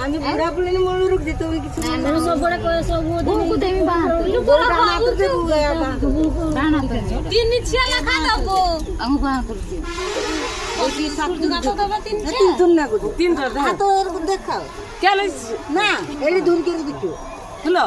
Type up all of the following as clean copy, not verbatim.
আমি বুড়া বুড়ি মনে রুক দিতে হবে কিছু না সব বড় কয় সব বুকু দেমি বাহার তিন ছিয়া লেখা দাও আমি বাহার করছি ওই কি সাত টাকা তো দেবা তিন তিন না গো তিন টাকা হাত ওর দেখাও কেন না এলি দূর করে দিছো হলো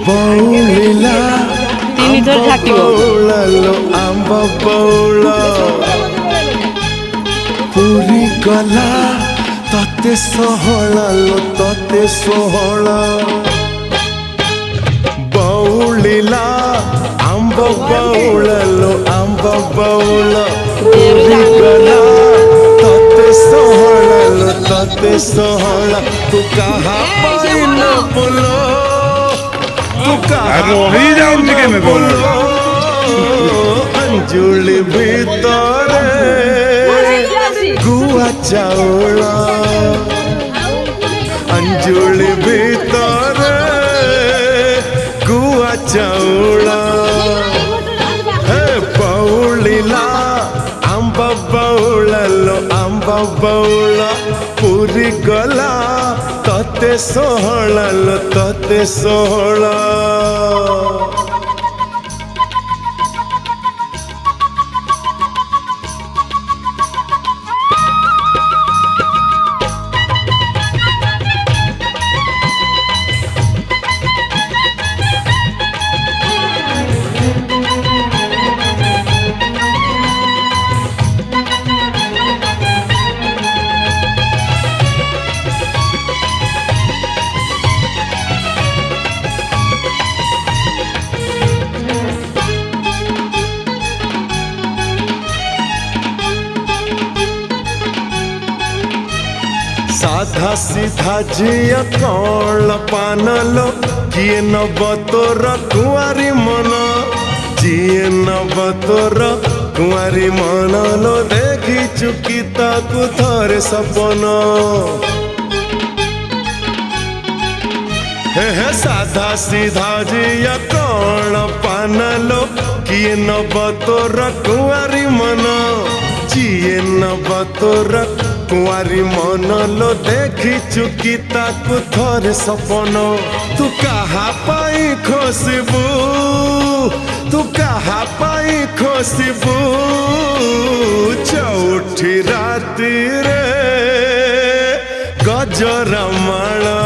বৌলিলা তিনি ধরে থাকিব বৌলালো আম্ব বৌলা পুরি গলা ততে সহলালো ততে সহলা বৌলিলা আম্ব বৌলালো আম্ব বৌলা পুরি গলা ততে সহলালো ততে সহলা তু কাহা পাইলা বলো রহি যাଉଛି କେମିତି अंजुली ভিতরে গুয়া চাউল अंजुली ভিতরে গুয়া চাউল হে বৌলিলা আম্ব বৌলালো আম্ব বৌলা পুরি গলা ততে সোহলালো ততে সোহলা साधा सीधा जिया कौन पानलो किए नब तोर कुआरी मन जिए नब तोर कुआरी मन लो देखी चुकी ताकू थरे सपन हे साधा सीधा जिया कौन पानलो किए नब तोर कुआरी मन जिए नब तोर कुआरी मन लो देखी चुकी ताकू थरे सपन तू कहा पाई खोसबू तू कहा पाई खोसबू चौठी राती रे गजरा माला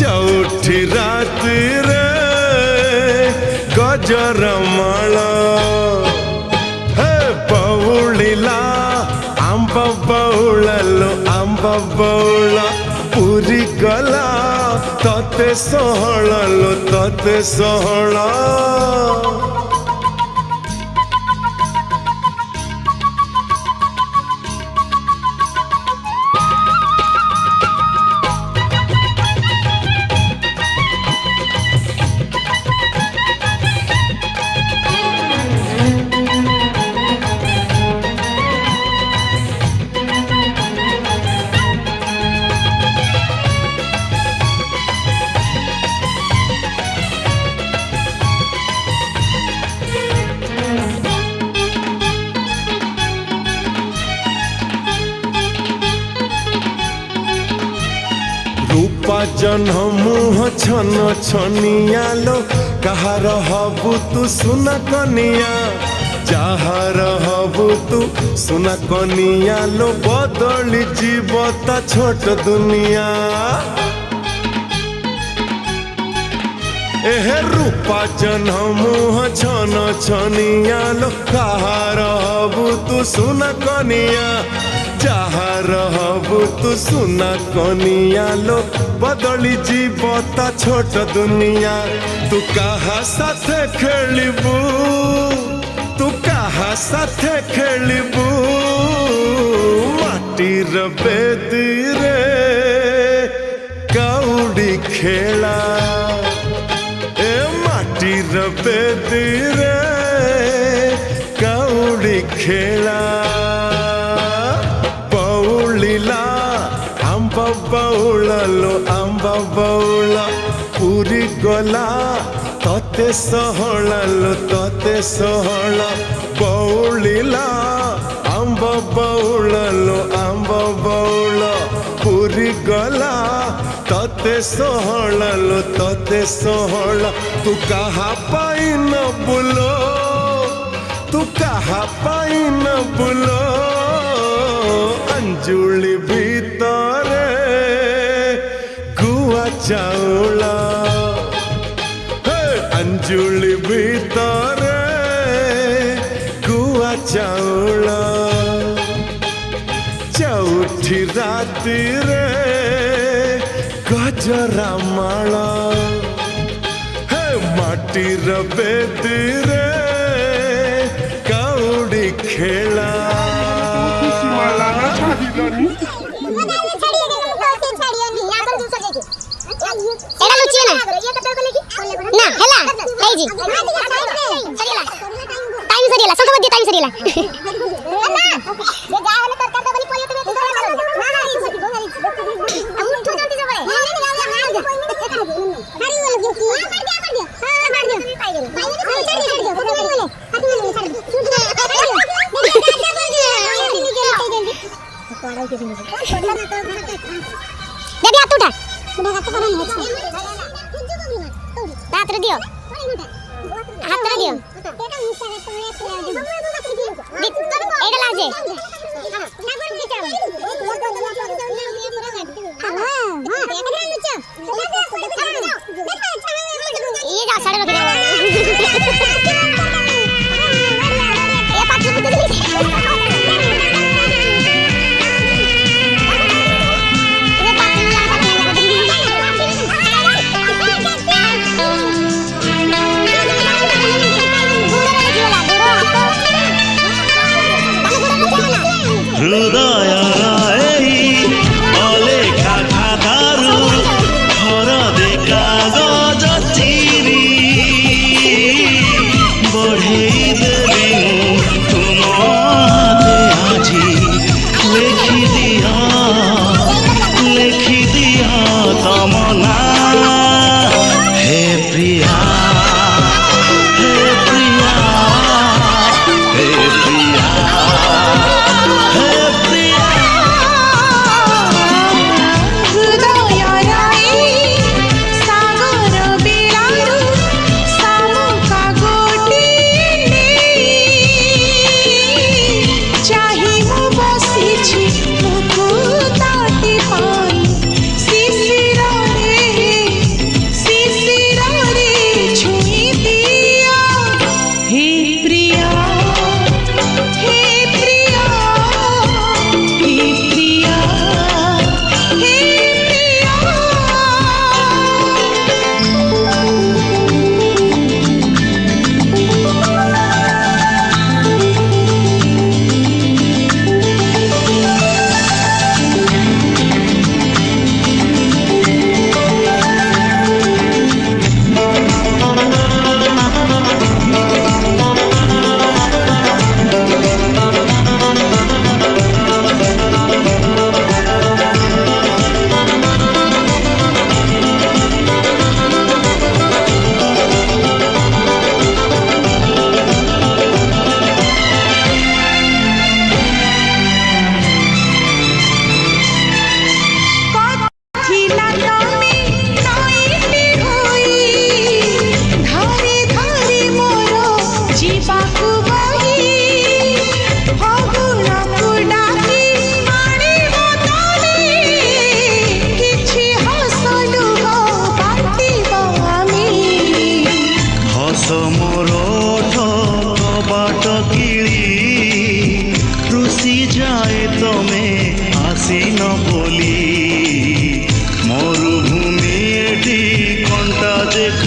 चौठी राती रे गजरा माला हे बौलिला आम्ब बौलालो आम्ब बौला पुरी गला तते सोहलालो तते सोहला रूपा जन्ह मुह छन छनियालो कहार हबु तू सुना कनिया जहार हबु तू सुना कनियालो बदली जीवता छोट दुनिया एहे रूपा जन्ह मुह छन छनियालो कहार हबु तू सुना कनिया जहार हबु तू सुना कनिया लो बदली जीवत ता छोट दुनिया तू कहा साथे खेलिबू तू कहा साथे खेलिबू माटीर बेदी रे कौड़ी खेला ए माटीर बेदी रे कौड़ी खेला बौलिला आंब बौळलो आंब बौळ पूरी गला तते सहळलो तते सहळ बौलिला आंब बौळलो आंब बौळ पूरी गला तते सहळलो तते सहळ तू कहा पाई न बुलो तू कहा पाई न बुलो अंजुली भीतरे गुआ चाउल अंजुली भीतरे गुआ चाउल चौठी राति रे गजरा माल माटीर बेदी रे कौड़ी खेला एड़ा लुचिए ना ना हेला हेई जी टाइम सरिला सब बजे टाइम सरिला ना ये जा हेले तरकार दबली पयो तबे तू हम उठो जल्दी से बड़े हां गाड़ी वाला जो की मार दिया हां मार दिया पाई गेल पाई गेल दे दिया तू उठा मुझे हाथ पर नहीं हाथ दियो हाथ दियो एटा लाजे ये जा साड़े रख दे ये पात्र पुत्र हृदय राई अलेखा खाधारू घर देखा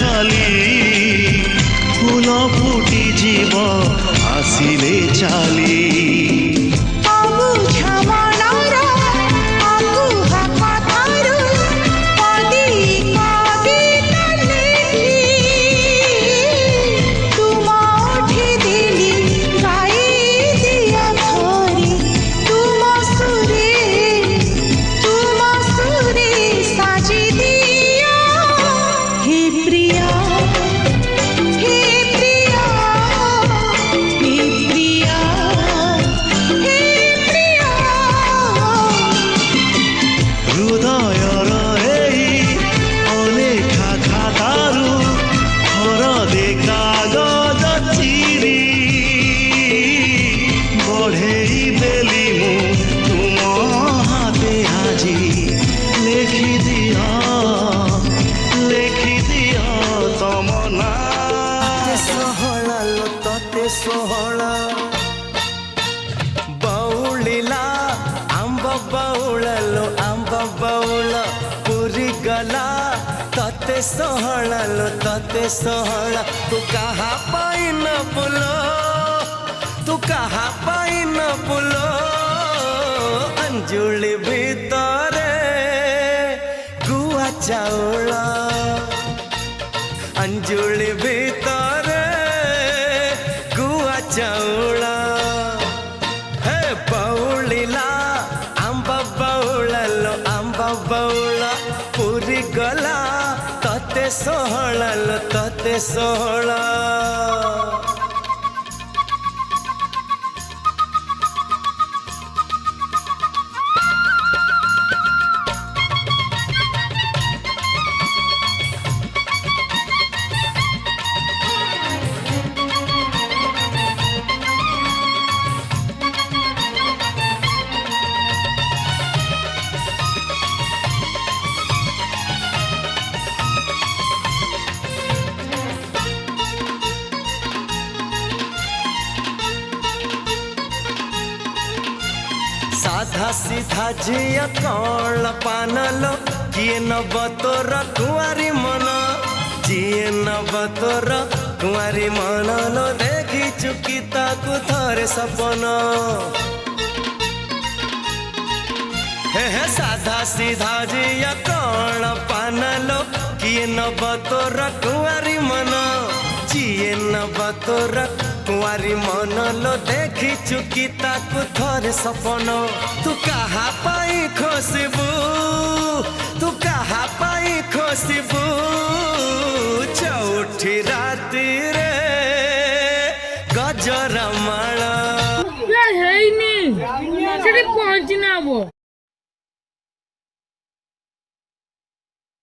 ଖାଲି ଫୁଲ ଫୁଟିଯିବ ଆସିଲେ ଚାଲି ଷୋହଳ ବଉଳିଲା ଆମ୍ବ ବଉଳ ଲୋ ଆମ୍ବ ବଉଳ ପୁରୀ ଗଲା ତତେ ଷୋହଳ ଲୋ ତତେ ଷୋହଳ ତୁ କାହା ପାଇଁ ନ ବୁଲ ତୁ କାହା ପାଇଁ ନ ବୁଲ ଅଞ୍ଜୁଳି ଭିତରେ ଗୁଆ ଚାଉଳ ଅଞ୍ଜୁଳି ଭିତରେ ଚାଉଳ ହେ ବଉଳିଲା ଆମ୍ବ ବଉଳ ଲୋ ଆମ୍ବ ବଉଳ ପୁରୀ ଗଲା ତତେ ଷୋହଳ ଲୋ ତତେ ଷୋହଳ साधा सीधा झिया कौन पानलो किए नब तोर कुआरी मन जिए नब तोर कुआरी मन लो देखी चुकी ताकू थरे सपन हे साधा सीधा झिया कौन पानलो किए नब तोर कुआरी मन जिए नब तोर कुआरी मन लो देखी चुकी ताकू थरे सपन तू कहा पाई खोसिबू तू कहा पाई खोसिबू चौठी राती रे गजरा माला ହେଇନି ସେଠି ପହଞ୍ଚି ନା ହବ